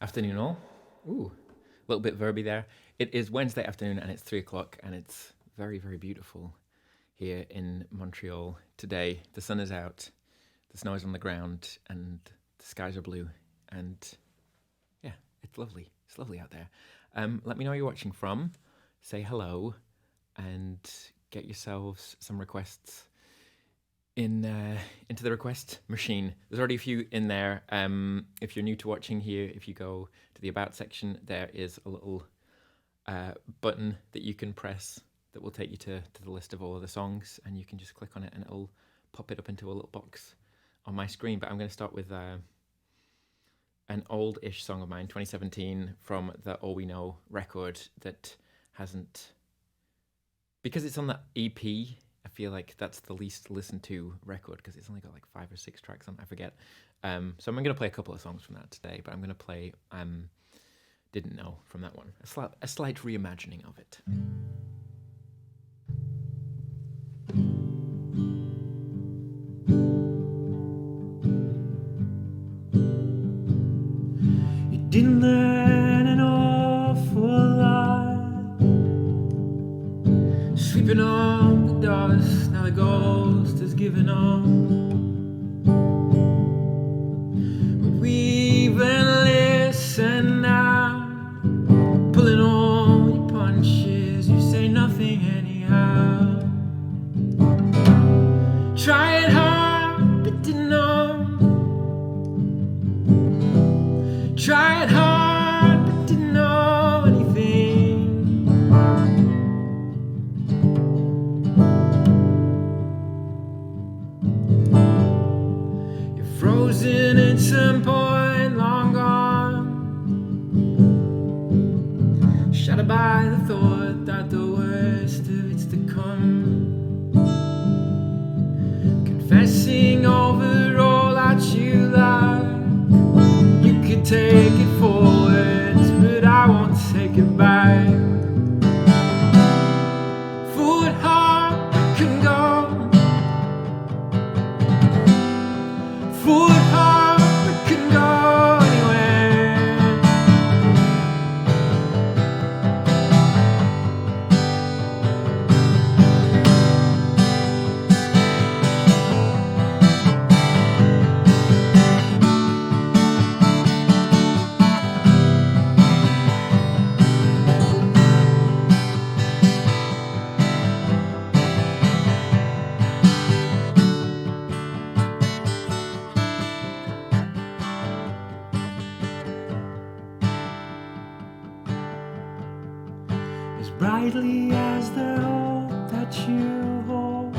Afternoon all. Ooh, a little bit verby there. It is Wednesday afternoon and it's 3 o'clock and it's very, very beautiful here in Montreal today. The sun is out, the snow is on the ground and the skies are blue and yeah, it's lovely. It's lovely out there. Let me know where you're watching from. Say hello and get yourselves some requests into the request machine. There's already a few in there. If you're new to watching here, if you go to the About section, there is a little button that you can press that will take you to the list of all of the songs, and you can just click on it and it'll pop it up into a little box on my screen. But I'm going to start with an old-ish song of mine, 2017, from the All We Know record that hasn't... Because it's on the EP, I feel like that's the least listened to record because it's only got like 5 or 6 tracks on it, I forget. So I'm going to play a couple of songs from that today, but I'm going to play Didn't Know from that one. A slight reimagining of it. You didn't learn an awful lot, sweeping on the dust, now the ghost has given up. Would we even listen now? Pulling all your punches, you say nothing anyhow. Try it hard, but didn't know. Try it hard, but didn't know anything. You're frozen at some point, long gone, shattered by the thought that the worst of it's to come. Confessing over all that you like. You could take it forwards, but I won't take it back. Foot hard can go, foot hard can go anywhere. As brightly as the hope that you hold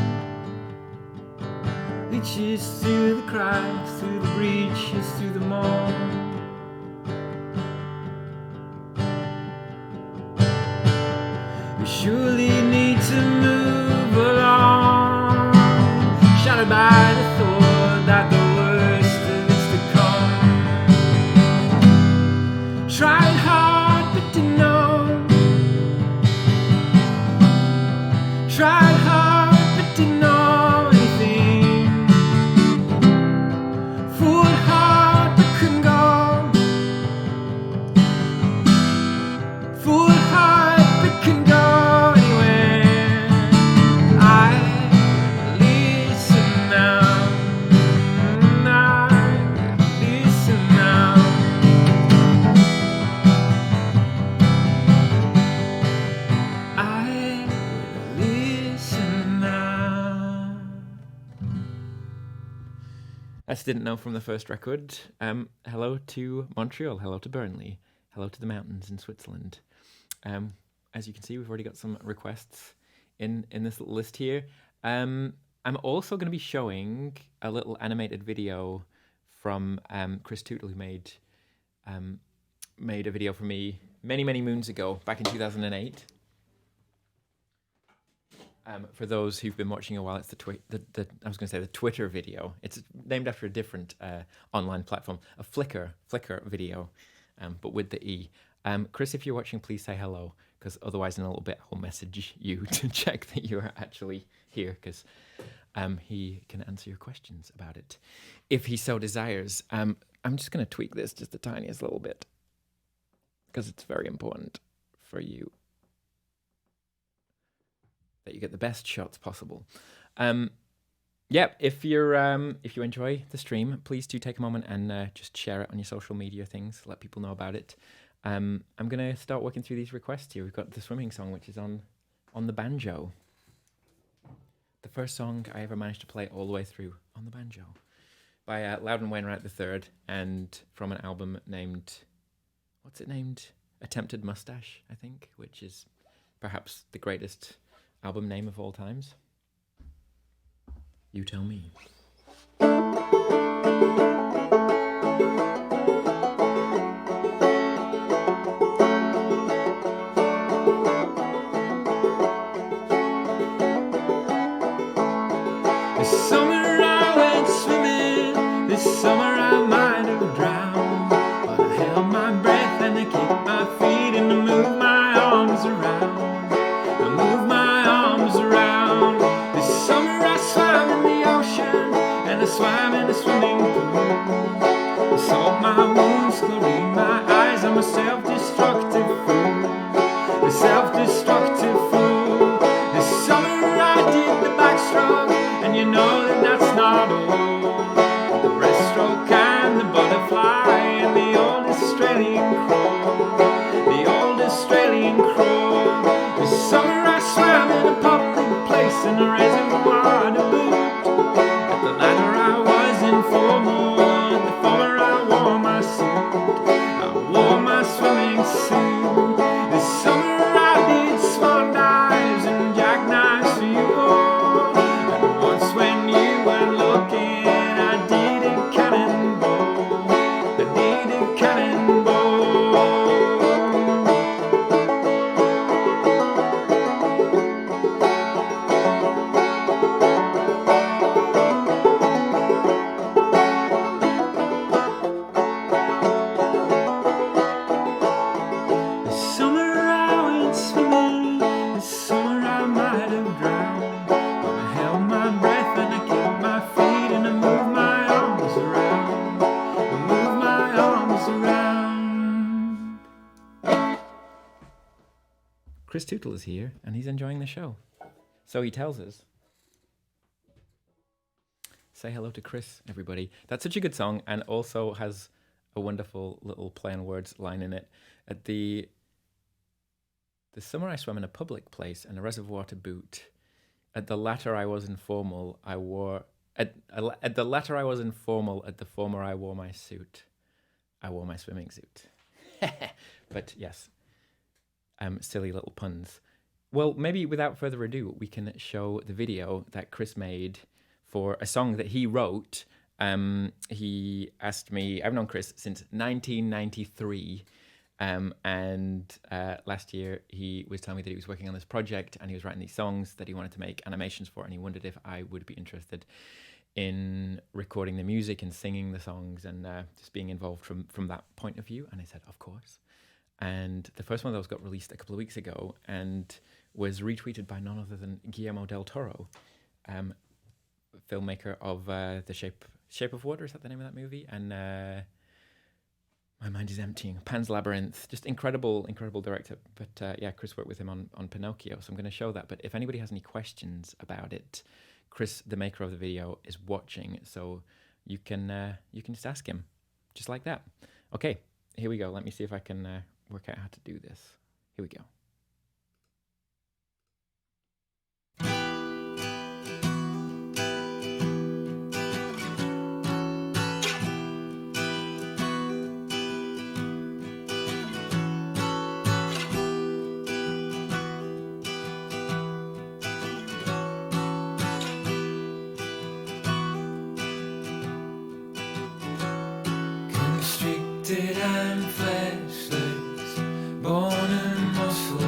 reaches through the cracks, through the breaches, through the mold. You surely need to move along, shattered by the thought that the worst of it's to come. Tried hard but didn't know. Tried hard but didn't know anything. Fought hard but couldn't go. Fought hard but couldn't go anywhere. I listen now. I listen now. I listen now. That's Didn't Know from the first record. Hello to Montreal, hello to Burnley, hello to the mountains in Switzerland. As you can see, we've already got some requests in this little list here. I'm also going to be showing a little animated video from Chris Tootle, who made a video for me many, many moons ago, back in 2008. For those who've been watching a while, it's the Twitter video. It's named after a different online platform, a Flickr video, but with the E. Chris, if you're watching, please say hello, because otherwise in a little bit I'll message you to check that you're actually here, because he can answer your questions about it if he so desires. I'm just going to tweak this just the tiniest little bit. because it's very important for you that you get the best shots possible. Yeah, if you enjoy the stream, please do take a moment and just share it on your social media things. Let people know about it. I'm gonna start working through these requests here. We've got the swimming song, which is on the banjo. The first song I ever managed to play all the way through on the banjo, by Loudon Wainwright III, and from an album named, what's it named? Attempted Mustache, I think, which is perhaps the greatest album name of all times. You tell me. This summer I went swimming, this summer I might have drowned, but I held my breath and I kicked my feet and I moved my arms around. I moved my arms around. This summer I swam in the ocean and I swam in a swimming pool. I solved my wounds, chlorine my eyes, I'm a self-destructive fool. A self-destructive fool. This summer I did the backstroke, and you know that that's not all. The breaststroke and the butterfly and the old Australian crawl. The old Australian crawl. This summer I swam in a public place in a reservoir to boot. At the latter I was informal, at the former I wore my suit. I wore my swimming suit. This summer I did swan dives and jackknives for you all. And once when you weren't looking, I did a cannonball. I did a cannonball. This summer I went swimming, this summer I might have drowned, but I held my breath and I kicked my feet and I moved my arms around. I moved my arms around. Chris Tootle is here and he's enjoying the show. So he tells us. Say hello to Chris, everybody. That's such a good song, and also has a wonderful little play on words line in it. At the summer I swam in a public place and a reservoir to boot. At the latter I was informal, I wore... At the latter I was informal, at the former I wore my suit. I wore my swimming suit. But yes, silly little puns. Well, maybe without further ado, we can show the video that Chris made for a song that he wrote. He asked me, I've known Chris since 1993, and last year he was telling me that he was working on this project and he was writing these songs that he wanted to make animations for, and he wondered if I would be interested in recording the music and singing the songs and just being involved from that point of view. And I said, of course. And the first one of those got released a couple of weeks ago and was retweeted by none other than Guillermo del Toro, filmmaker of The Shape of Water. Is that the name of that movie? And my mind is emptying. Pan's Labyrinth. Just incredible director. But yeah, Chris worked with him on Pinocchio, so I'm going to show that. But if anybody has any questions about it, Chris, the maker of the video, is watching, so you can just ask him, just like that. Okay, here we go. Let me see if I can work out how to do this. Here we go. Constricted and fleshless, born and muscle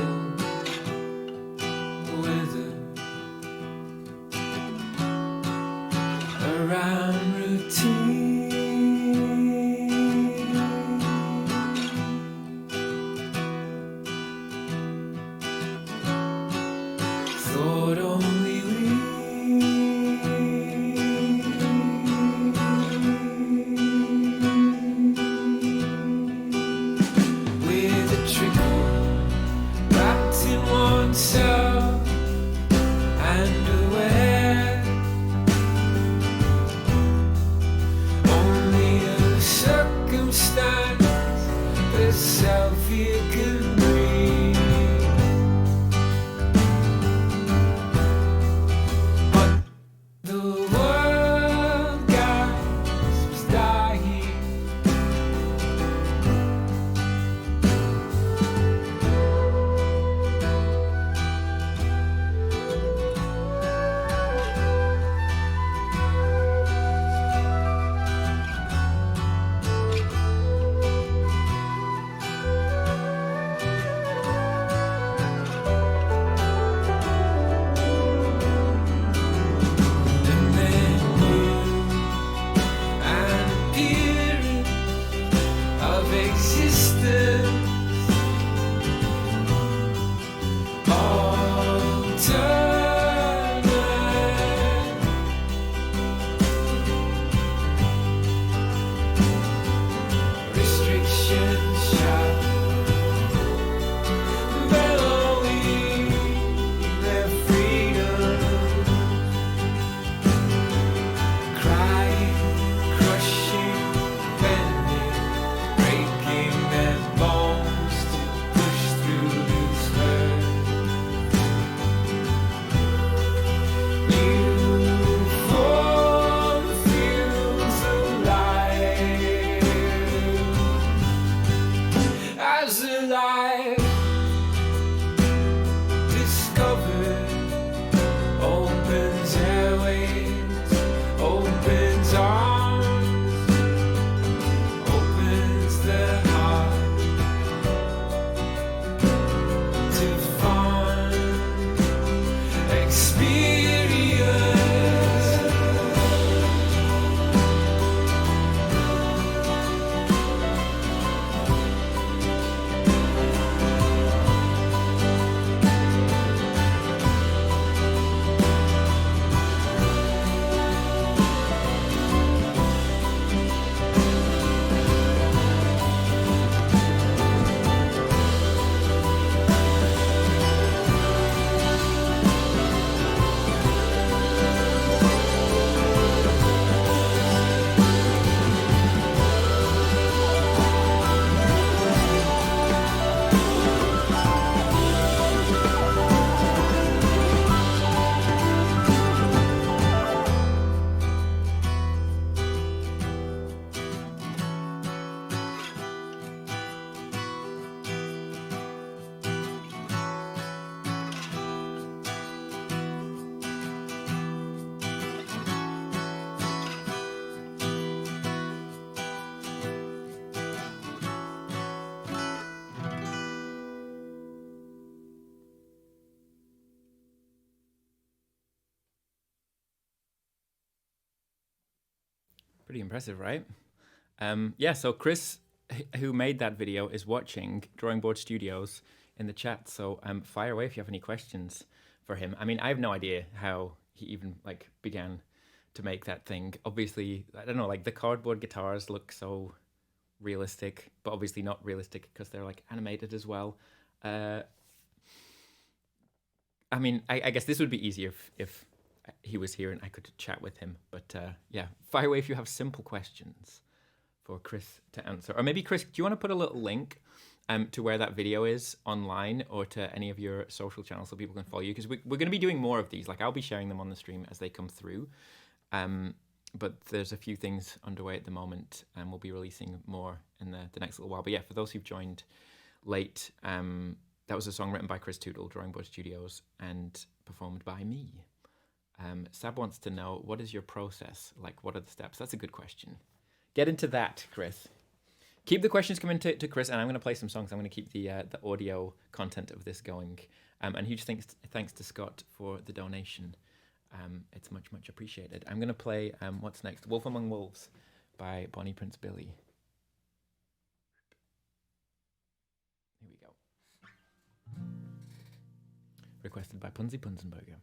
Pretty impressive, right? Yeah, so Chris, who made that video, is watching Drawing Board Studios in the chat. So fire away if you have any questions for him. I mean, I have no idea how he even like began to make that thing. Obviously, I don't know, like the cardboard guitars look so realistic, but obviously not realistic because they're like animated as well. I mean, I guess this would be easier if he was here and I could chat with him. But yeah, fire away if you have simple questions for Chris to answer. Or maybe, Chris, do you want to put a little link to where that video is online or to any of your social channels so people can follow you? Because we're going to be doing more of these. Like I'll be sharing them on the stream as they come through. But there's a few things underway at the moment and we'll be releasing more in the next little while. But yeah, for those who've joined late, that was a song written by Chris Tootle, Drawing Board Studios, and performed by me. Sab wants to know, what is your process? Like, what are the steps? That's a good question. Get into that, Chris. Keep the questions coming to Chris, and I'm going to play some songs. I'm going to keep the audio content of this going. And huge thanks to Scott for the donation. It's much, much appreciated. I'm going to play, what's next? Wolf Among Wolves by Bonnie Prince Billy. Here we go. Requested by Punzi Punzenberger.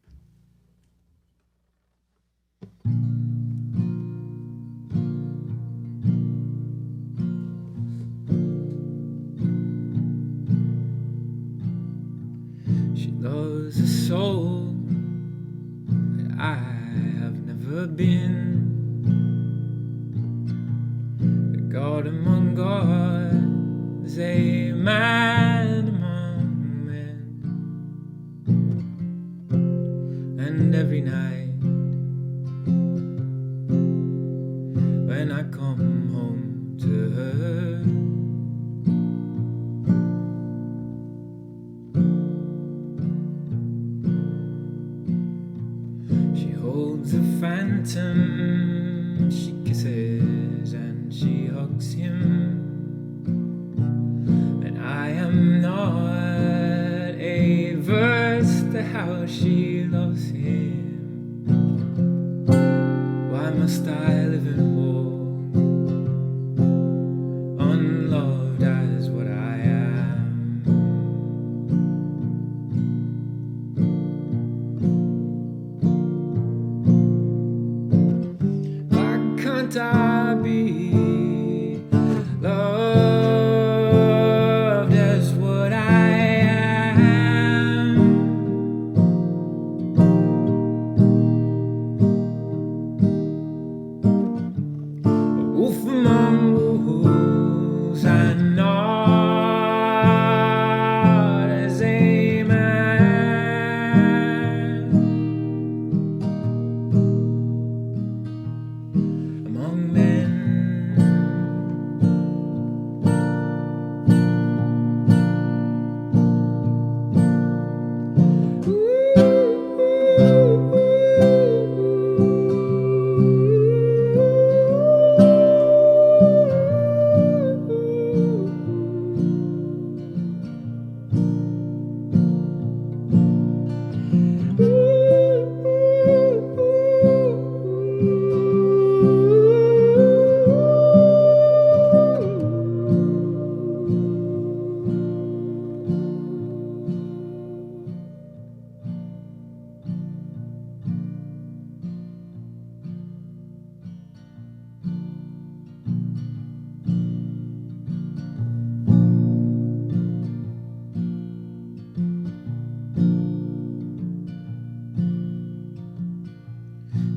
She loves a soul that I have never been. A God among gods, a man among men. And every night when I come home to her, she holds a phantom, she kisses and she hugs him. And I am not averse to how she loves him. Why must I live in war, unloved as what I am? Why can't I be loved as what I am? A wolf among wolves, and not as a man. Among men,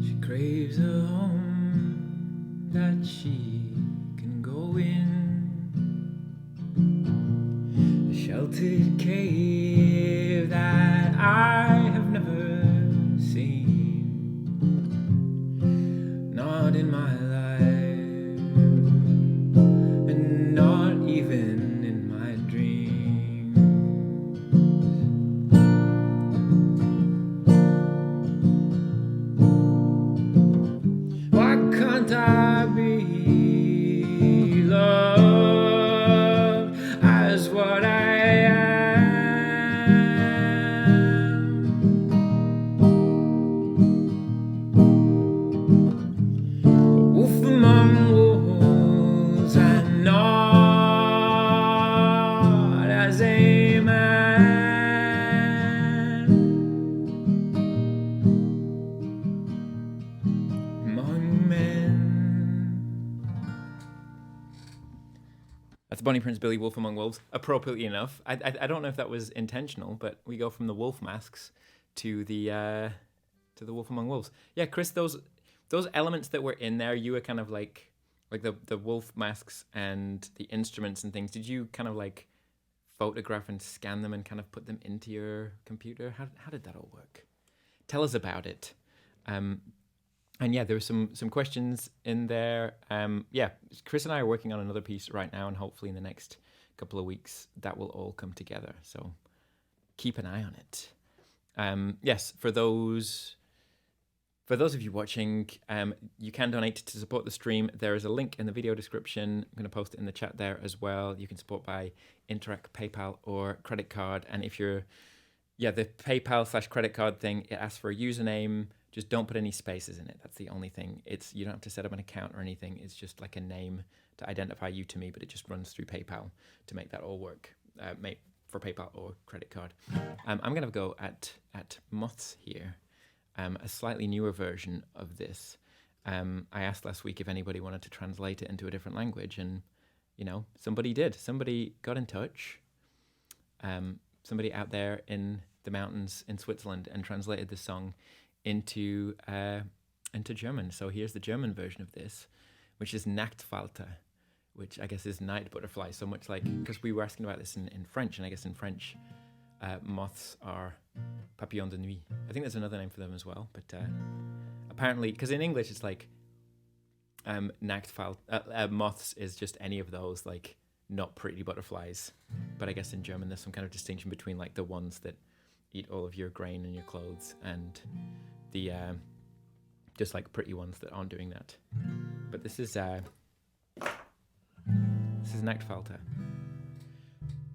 she craves a home that she can go in, a sheltered cave that I have never seen, not in my life, and not even in my dreams. Why can't I be loved as what I am? That's Bonnie Prince Billy, Wolf Among Wolves. Appropriately enough, I don't know if that was intentional, but we go from the wolf masks to the Wolf Among Wolves. Yeah, Chris, those elements that were in there, you were kind of like the wolf masks and the instruments and things. Did you kind of like photograph and scan them and kind of put them into your computer? How did that all work? Tell us about it. And yeah, there were some questions in there. Yeah, Chris and I are working on another piece right now, and hopefully in the next couple of weeks that will all come together. So keep an eye on it. Yes, for those of you watching, you can donate to support the stream. There is a link in the video description. I'm going to post it in the chat there as well. You can support by Interac, PayPal, or credit card. And if you're, the PayPal/credit card thing, it asks for a username. Just don't put any spaces in it. That's the only thing. You don't have to set up an account or anything. It's just like a name to identify you to me, but it just runs through PayPal to make that all work. For PayPal or credit card. I'm going to go at Moths here. A slightly newer version of this. I asked last week if anybody wanted to translate it into a different language, and somebody did. Somebody got in touch. Somebody out there in the mountains in Switzerland and translated the song into German. So here's the German version of this, which is Nachtfalter, which I guess is night butterfly. So much like, because we were asking about this in French, and I guess in French, moths are papillons de nuit. I think there's another name for them as well, but apparently, because in English it's like moths is just any of those, like not pretty butterflies. But I guess in German there's some kind of distinction between like the ones that eat all of your grain and your clothes and the just like pretty ones that aren't doing that. But this is Nachtfalter.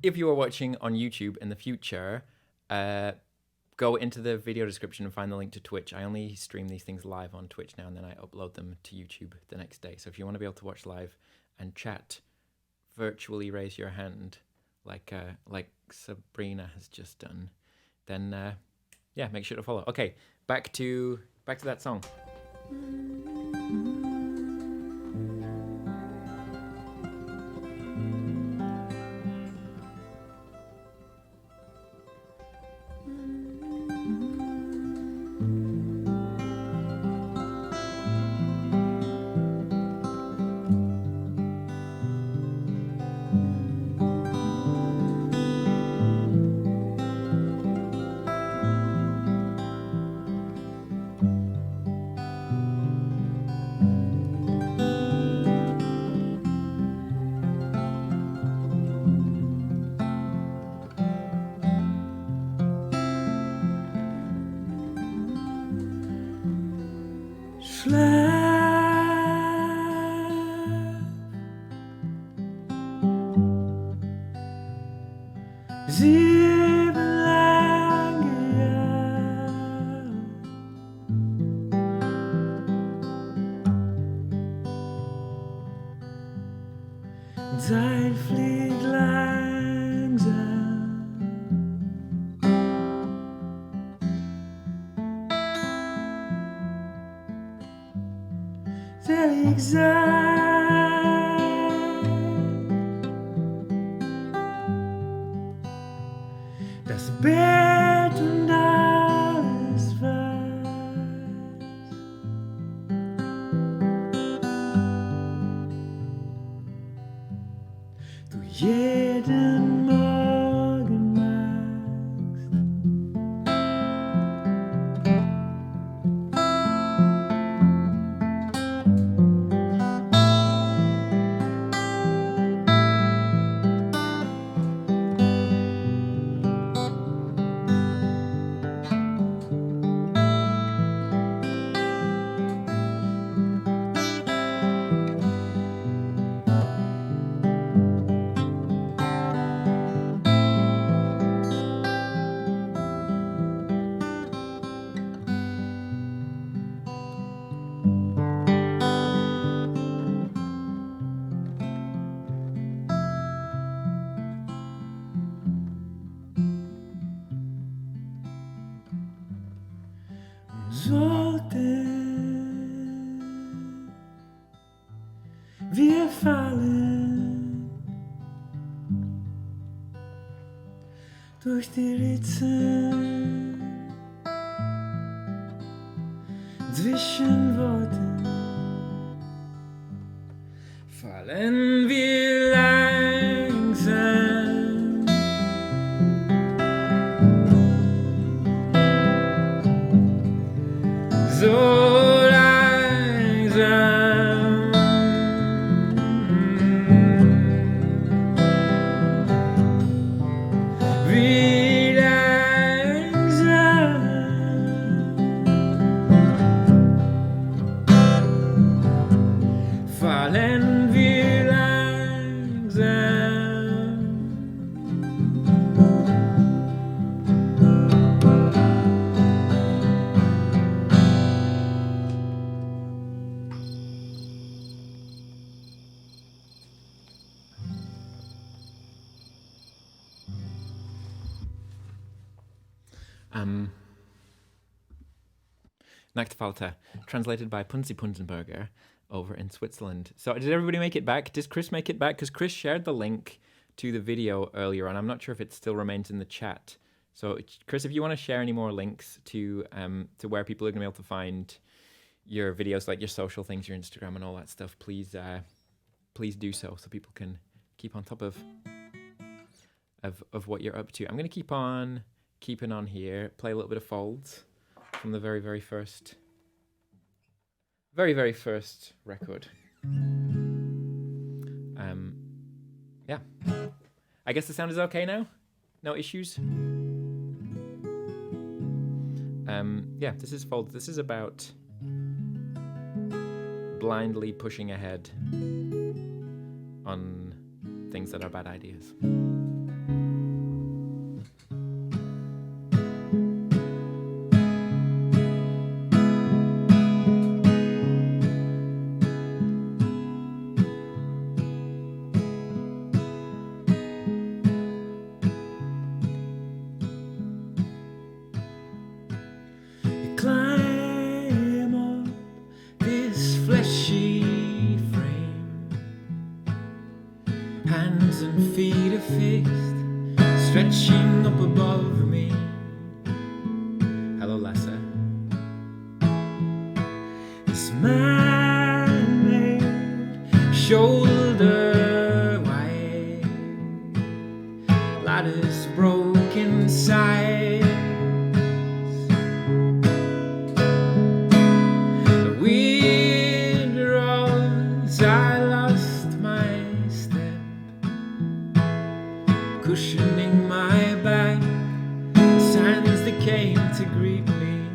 If you are watching on YouTube in the future, go into the video description and find the link to Twitch. I only stream these things live on Twitch now, and then I upload them to YouTube the next day. So if you want to be able to watch live and chat, virtually raise your hand like Sabrina has just done, then make sure to follow. Okay, back to that song. Zeit fliegt langsam, selig sein, das Bett und alles weiß. Du jeden Morgen magst. Sollten wir fallen, durch die Ritzen zwischen Worten fallen wir langsam. So Nachtfalter, translated by Punzi Punzenberger over in Switzerland. So did everybody make it back? Does Chris make it back? Because Chris shared the link to the video earlier, and I'm not sure if it still remains in the chat. So Chris, if you want to share any more links to where people are going to be able to find your videos, like your social things, your Instagram and all that stuff, please do so people can keep on top of what you're up to. I'm going to keep on keeping on here, play a little bit of folds from the very first record. Yeah, I guess the sound is okay now. No issues. Yeah, this is folds. This is about blindly pushing ahead on things that are bad ideas. Stretching up above me. Hello, Lessa. This man-made shoulder wide, ladders broken sides. The wind rolls, I lost my step, cushioning my back, the sands that came to greet me.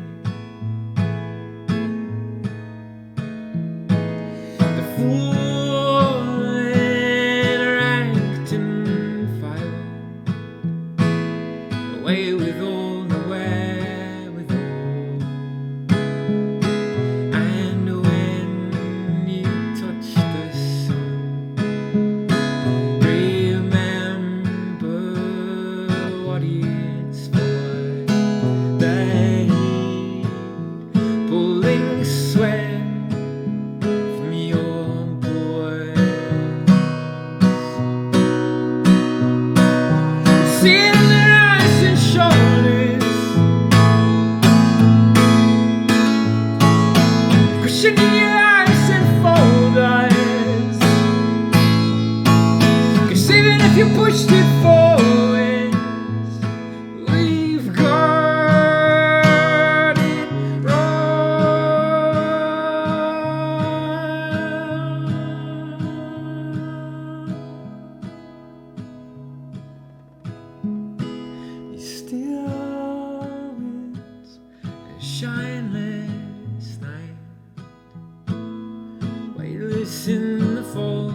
The fallen ranked and filed away with all the wherewithal. And when you touch the sun, remember what it's for. The heat pulling sweat from your pores. See their eyes and shoulders, cushioning your eyes and folders. 'Cause even if you pushed it forward, we've got it wrong. These still winds and shineless night, weightless in the folds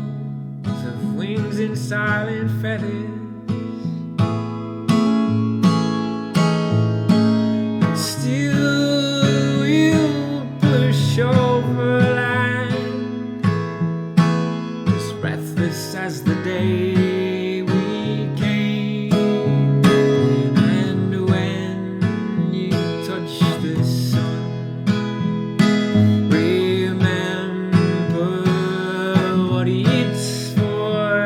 of wings and silent feathers. But still we'll push over land, as breathless as the day we came. And when you touch the sun, remember what it's for.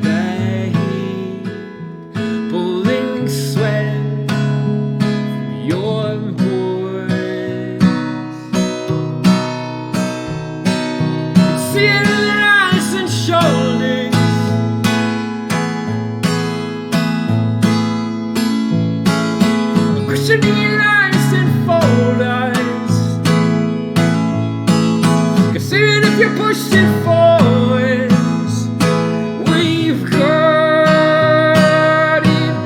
The heat pulling should be nice and folders. Cause even if you're pushing forwards, we've got it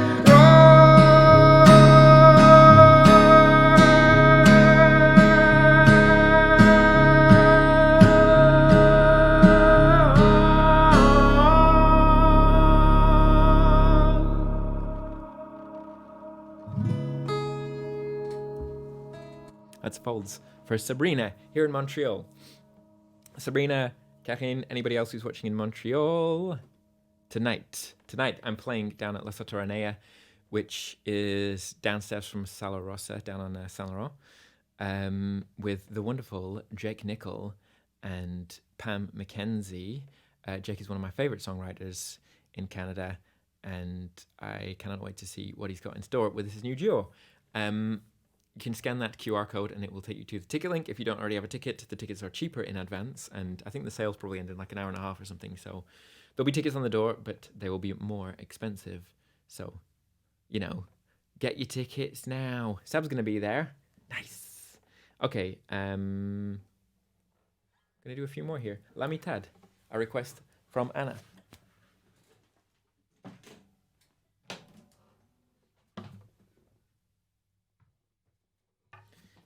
That's Folds for Sabrina here in Montreal. Sabrina, Catherine, anybody else who's watching in Montreal? Tonight I'm playing down at La Sotoranea, which is downstairs from Sala Rossa, down on Saint Laurent, with the wonderful Jake Nickel and Pam McKenzie. Jake is one of my favorite songwriters in Canada, and I cannot wait to see what he's got in store with his new duo. You can scan that QR code and it will take you to the ticket link. If you don't already have a ticket, the tickets are cheaper in advance, and I think the sales probably end in like an hour and a half or something. So there'll be tickets on the door, but they will be more expensive. So, you know, get your tickets now. Sab's going to be there. Nice. Okay, going to do a few more here. La Mitad, a request from Anna.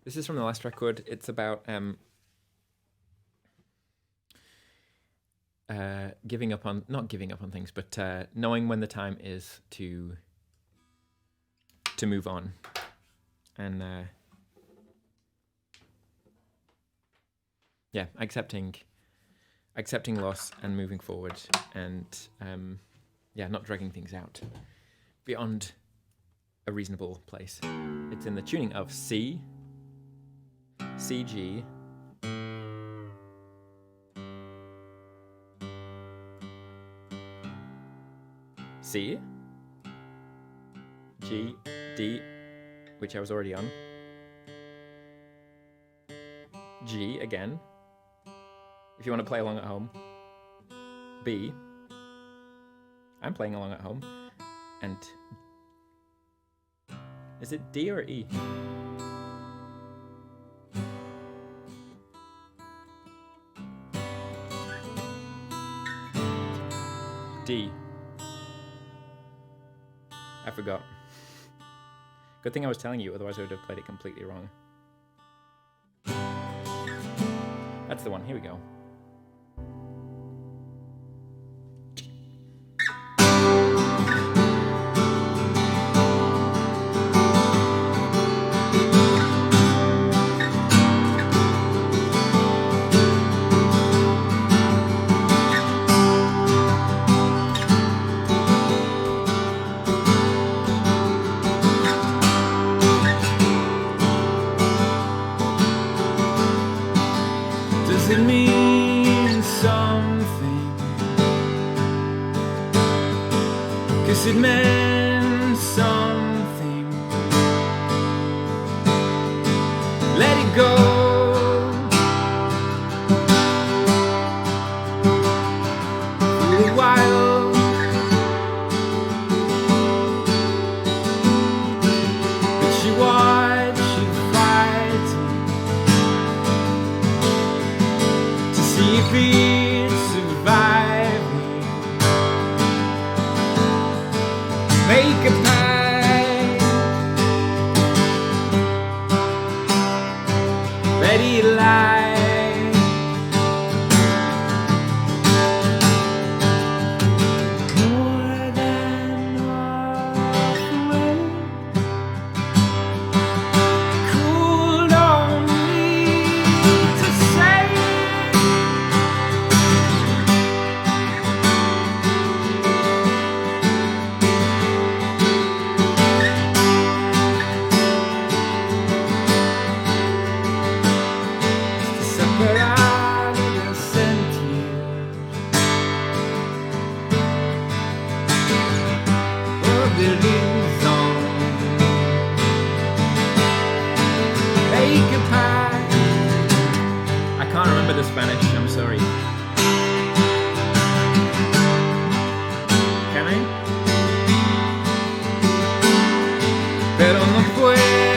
This is from the last record. It's about not giving up on things, but knowing when the time is to move on, and accepting loss and moving forward, and not dragging things out beyond a reasonable place. It's in the tuning of C, G, C, G, D, which I was already on, G again, if you want to play along at home, B, I'm playing along at home, and is it D or E? D. I forgot. Good thing I was telling you, otherwise I would have played it completely wrong. That's the one, here we go. Does it mean something? 'Cause it meant something. Let it go. For a while. But she watched you fighting to see if it's surviving. Make a pact, let it lie. More than halfway, could only to say. Separar el sentir de l'horizon. Make a pact. I can't remember the Spanish, I'm sorry. Can I? Pero no puedo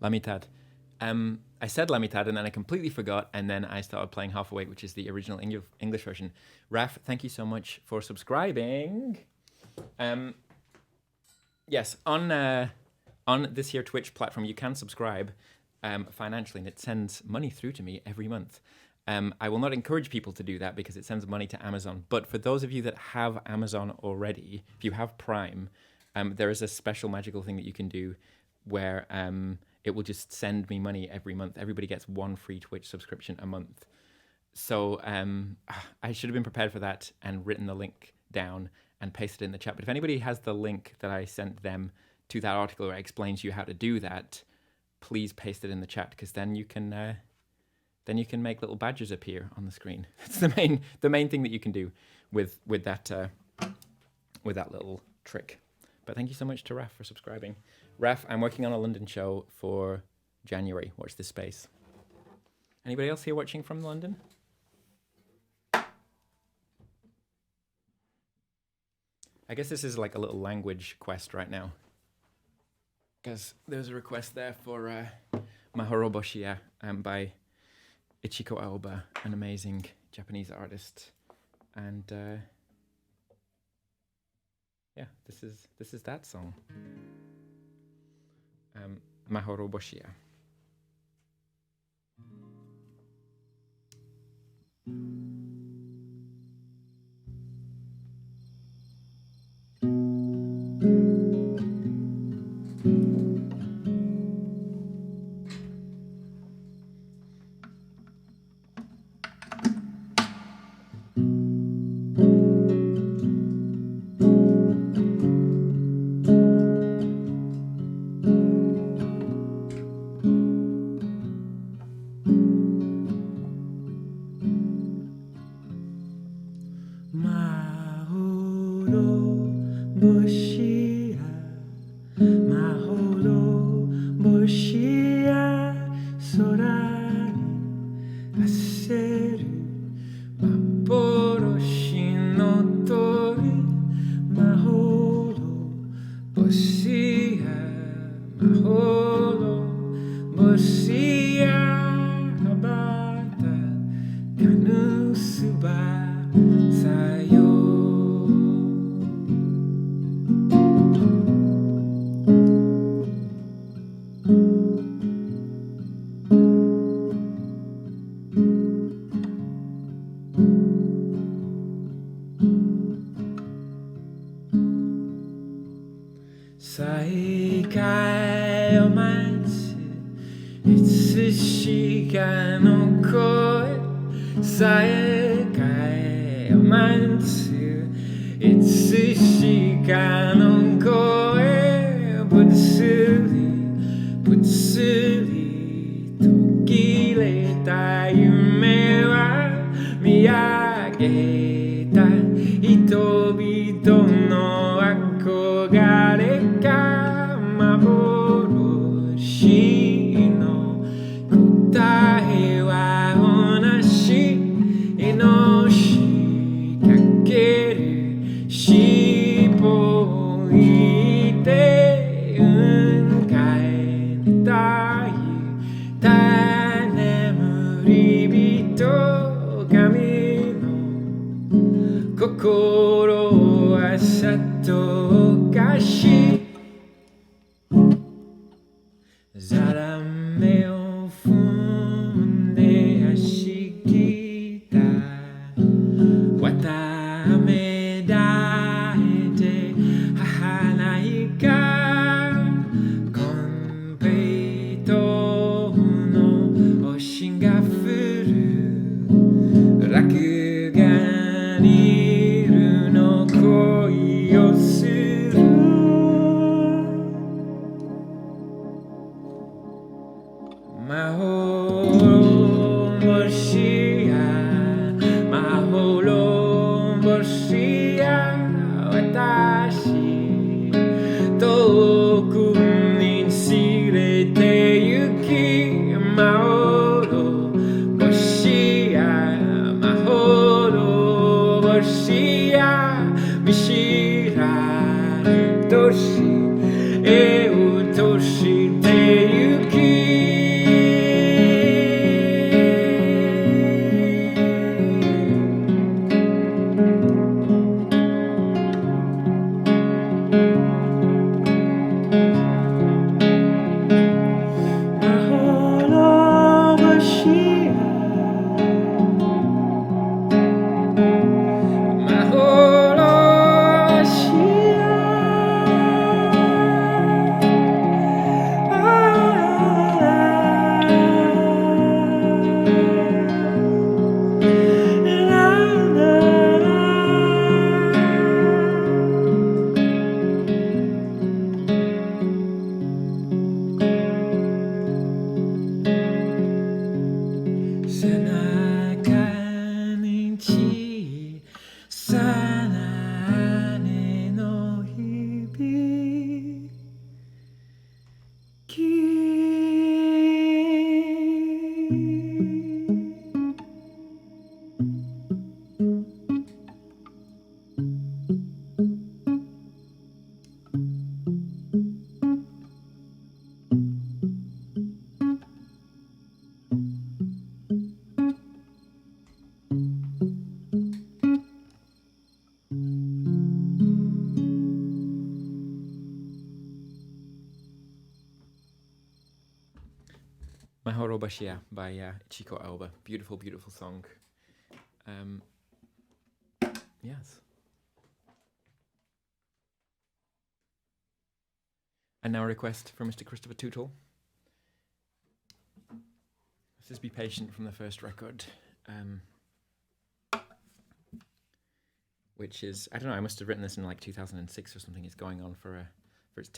La mitad. I said La mitad and then I completely forgot, and then I started playing Half Awake, which is the original English version. Raf, thank you so much for subscribing. Yes, on this here Twitch platform, you can subscribe financially, and it sends money through to me every month. I will not encourage people to do that because it sends money to Amazon. But for those of you that have Amazon already, if you have Prime, there is a special magical thing that you can do where it will just send me money every month. Everybody gets one free Twitch subscription a month. So I should have been prepared for that and written the link down and pasted it in the chat. But if anybody has the link that I sent them to that article where it explains you how to do that, please paste it in the chat, because then you can make little badges appear on the screen. It's the main thing that you can do with that little trick. But thank you so much to Raf for subscribing. Raf, I'm working on a London show for January. Watch this space. Anybody else here watching from London? I guess this is like a little language quest right now, because there's a request there for Mahoro Boshia by Ichiko Aoba, an amazing Japanese artist, and yeah, this is that song, Mahoro Boshia. Toshi, eu toshi te yuki. Mahoro Bashia by Chico Aoba. Beautiful, beautiful song. Yes. And now a request from Mr. Christopher Tootle. This is Be Patient from the first record. Which is, I don't know, I must have written this in like 2006 or something. It's going on for its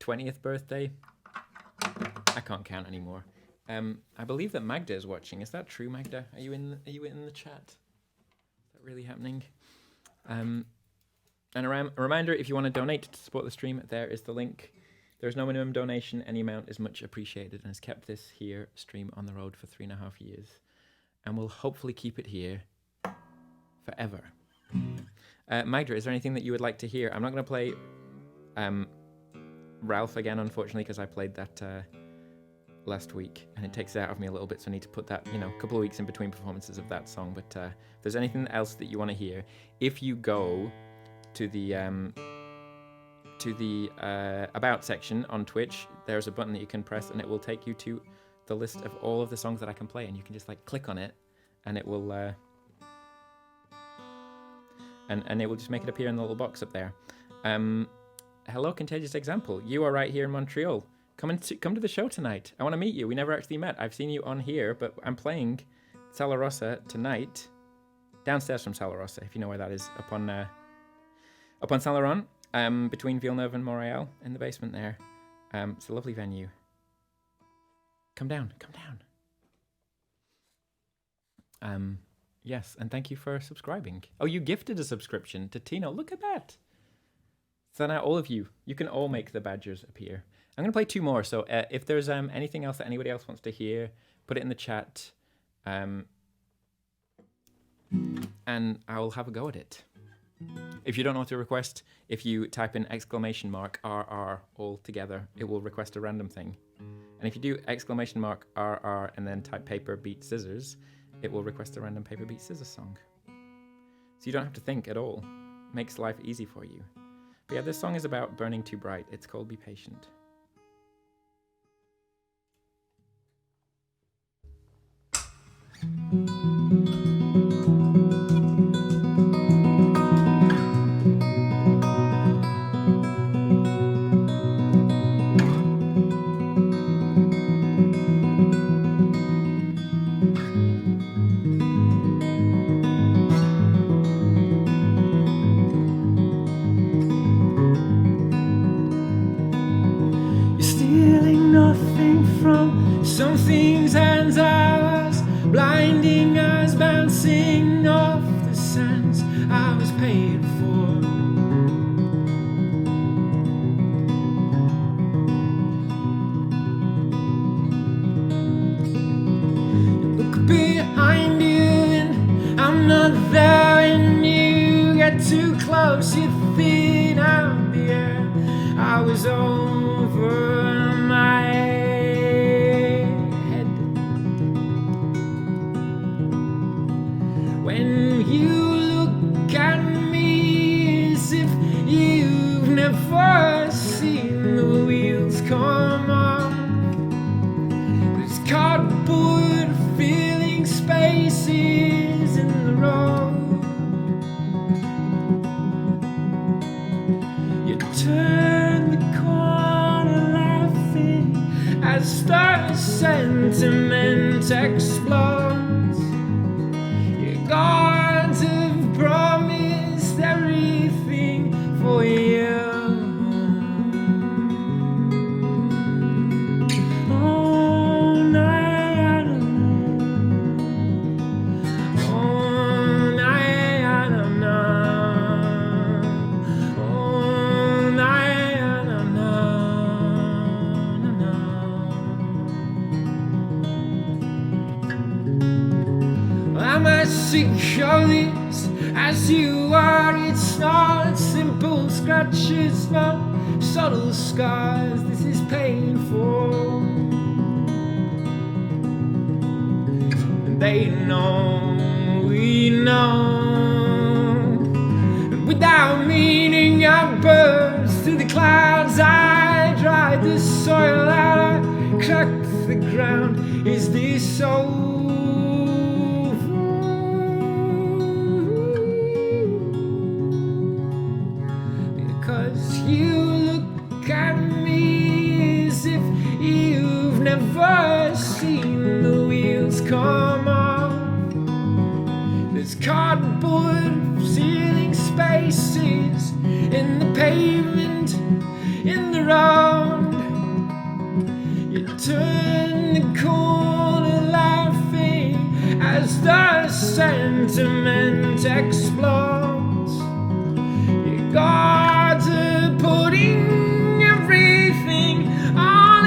20th birthday. I can't count anymore. I believe that Magda is watching. Is that true, Magda? Are you in the chat? Is that really happening? And a reminder, if you want to donate to support the stream, there is the link. There's no minimum donation. Any amount is much appreciated and has kept this here stream on the road for 3.5 years. And we'll hopefully keep it here forever. Magda, is there anything that you would like to hear? I'm not going to play Ralph again, unfortunately, because I played that last week, and it takes it out of me a little bit, so I need to put that, a couple of weeks in between performances of that song. But if there's anything else that you want to hear, if you go to the About section on Twitch, there's a button that you can press, and it will take you to the list of all of the songs that I can play, and you can just click on it, and it will and it will just make it appear in the little box up there. Hello, Contagious Example. You are right here in Montreal. Come to the show tonight. I want to meet you. We never actually met. I've seen you on here, but I'm playing Sala Rossa tonight, downstairs from Sala Rossa, if you know where that is, up on Saint Laurent, between Villeneuve and Montréal, in the basement there. It's a lovely venue. Come down. Yes, and thank you for subscribing. Oh, you gifted a subscription to Tino. Look at that. So now all of you can all make the badgers appear. I'm going to play 2 more, so if there's anything else that anybody else wants to hear, put it in the chat, and I'll have a go at it. If you don't know what to request, if you type in !RR all together, it will request a random thing. And if you do !RR and then type paper, beat, scissors, it will request a random paper, beat, scissors song. So you don't have to think at all. Makes life easy for you. But yeah, this song is about burning too bright. It's called Be Patient. Something's hands I was blinding us, bouncing off the sands I was paid for. Look behind you and I'm not there, and you get too close, you thin out the air. I was over my head. When you look at me as if you've never seen the wheels come off, there's cardboard filling spaces in the road. You turn the corner laughing as the sentiment explodes. God have promised everything for you. Oh, night, oh, night, oh, night, I might securities as you are. It's not simple scratches, not subtle scars. This is painful, and they know, we know. And without meaning I burst through the clouds. I dried the soil out, I cracked the ground. Is this over? Because you look at me as if you've never seen the wheels come off. There's cardboard ceiling spaces in the pavement, in the road. You turn the corner laughing as the sentiment explodes. Your guards are putting everything on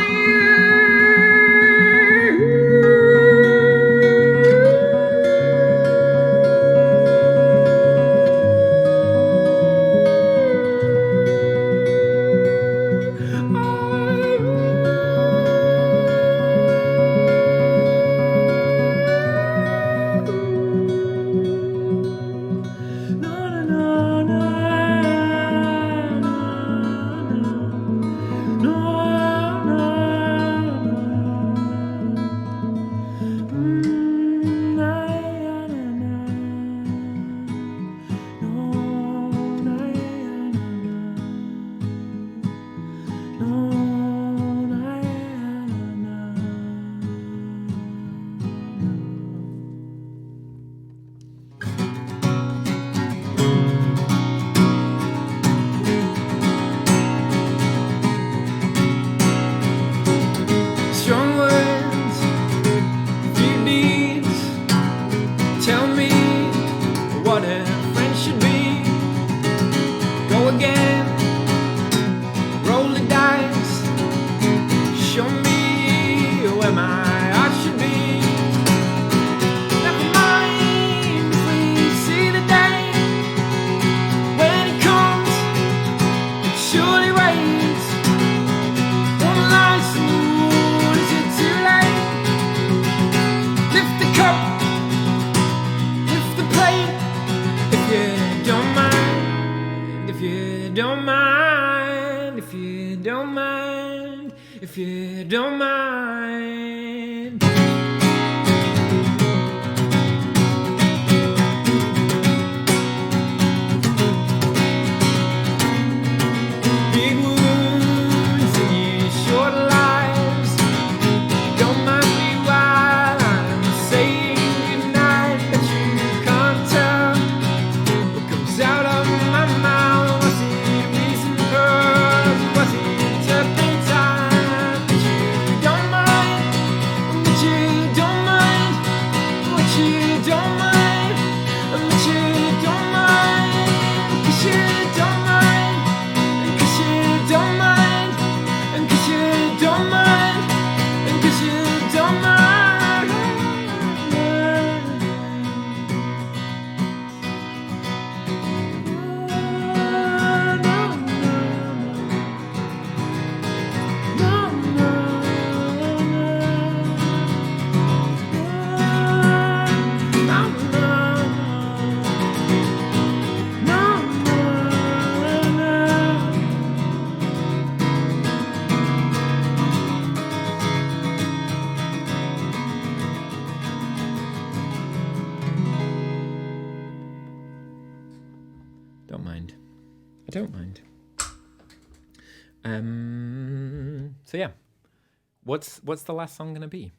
strong words, few deeds. Tell me what a friend should be. Go again, roll the dice. Show me where my heart should be. Never mind if we see the day when it comes. It surely waits. One last mood, is it too late? Lift the cup, lift the plate. If you don't mind, if you don't mind, if you don't mind, if you don't mind. Big wounds in your short lives. Don't mind me while I'm saying goodnight, but you can't tell what comes out of my mouth. Was it reason pearls? Was it turpentine? But you don't mind, but you don't mind, but you don't mind, but you don't mind, 'cause you don't mind, and 'cause you don't mind, and 'cause you don't mind, and 'cause you don't mind. Don't mind. I don't mind. So yeah, what's the last song gonna be?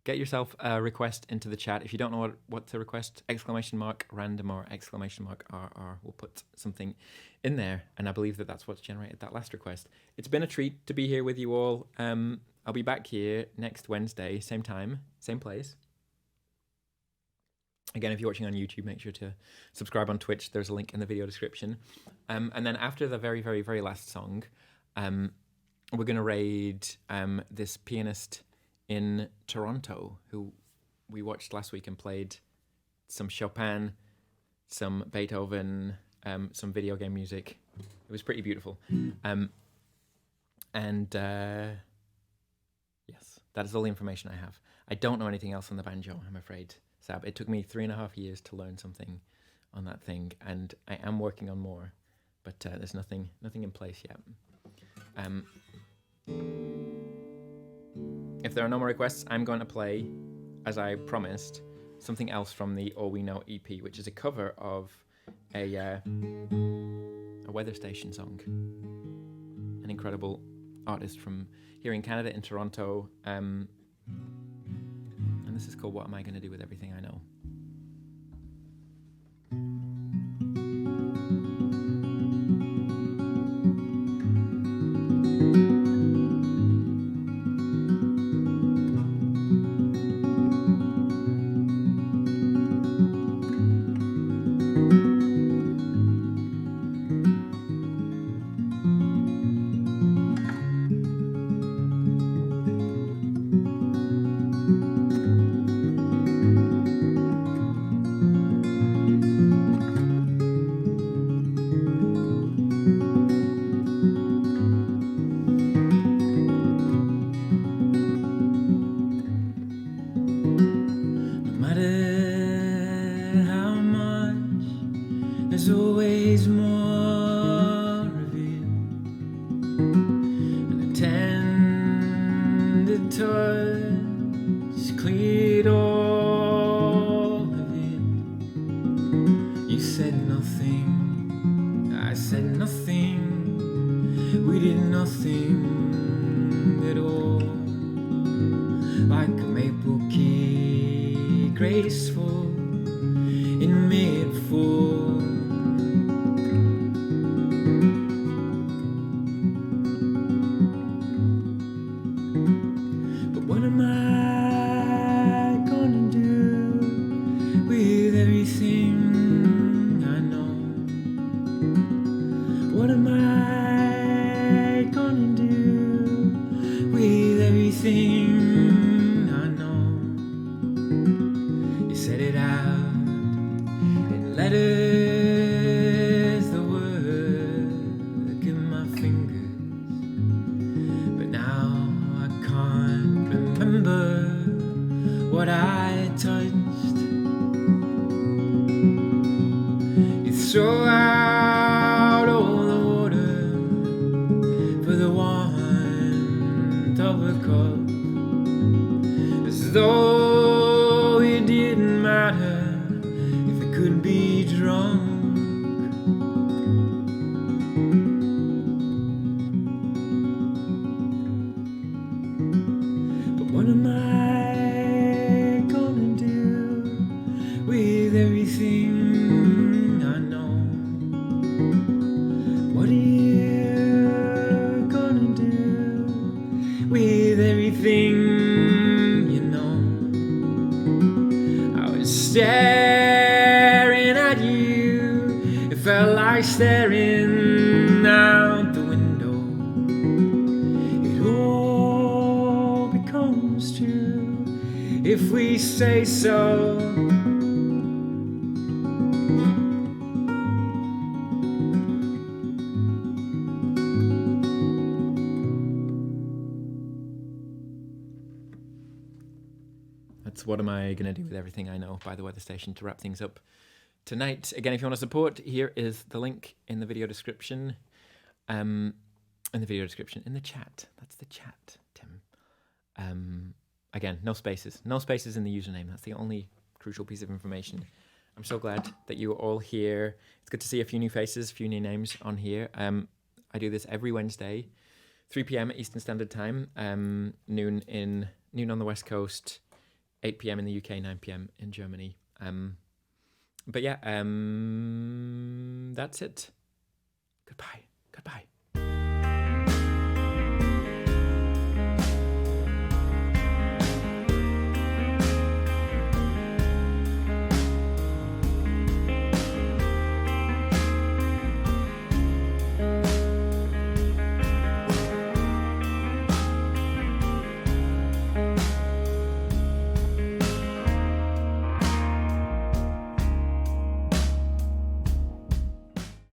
Get yourself a request into the chat. If you don't know what to request, !random or !RR. We'll put something in there, and I believe that's what's generated that last request. It's been a treat to be here with you all. I'll be back here next Wednesday, same time, same place. Again, if you're watching on YouTube, make sure to subscribe on Twitch. There's a link in the video description. And then after the very, very, very last song, we're going to raid this pianist in Toronto who we watched last week and played some Chopin, some Beethoven, some video game music. It was pretty beautiful. Yes, that is all the information I have. I don't know anything else on the banjo, I'm afraid. Sab, it took me 3.5 years to learn something on that thing, and I am working on more, but there's nothing in place yet. if there are no more requests, I'm going to play, as I promised, something else from the All We Know EP, which is a cover of a weather station song. An incredible artist from here in Canada, in Toronto. And this is called What Am I Gonna Do With Everything I Know? There's always more revealed, and a tender touch cleared all of it. You said nothing, I said nothing, we did nothing at all. Like a maple key, graceful in mid-fall. What am I gonna do with everything I know? What am I gonna do with everything I know? You said it out in letters, the work in my fingers, but now I can't remember what I touched. You throw out all the water for the want of a cup, as though it didn't matter if it could be drunk. What am I gonna do with everything I know? What are you gonna do with everything you know? I was staring at you, it felt like staring out the window. It all becomes true if we say so. That's What Am I Gonna Do With Everything I Know by The Weather Station to wrap things up tonight. Again, if you want to support, here is the link in the video description. In the chat. That's the chat, Tim. Again, no spaces. No spaces in the username. That's the only crucial piece of information. I'm so glad that you are all here. It's good to see a few new faces, a few new names on here. I do this every Wednesday, 3 p.m. Eastern Standard Time, noon on the West Coast, 8 p.m. in the UK, 9 p.m. in Germany. But yeah, that's it. Goodbye.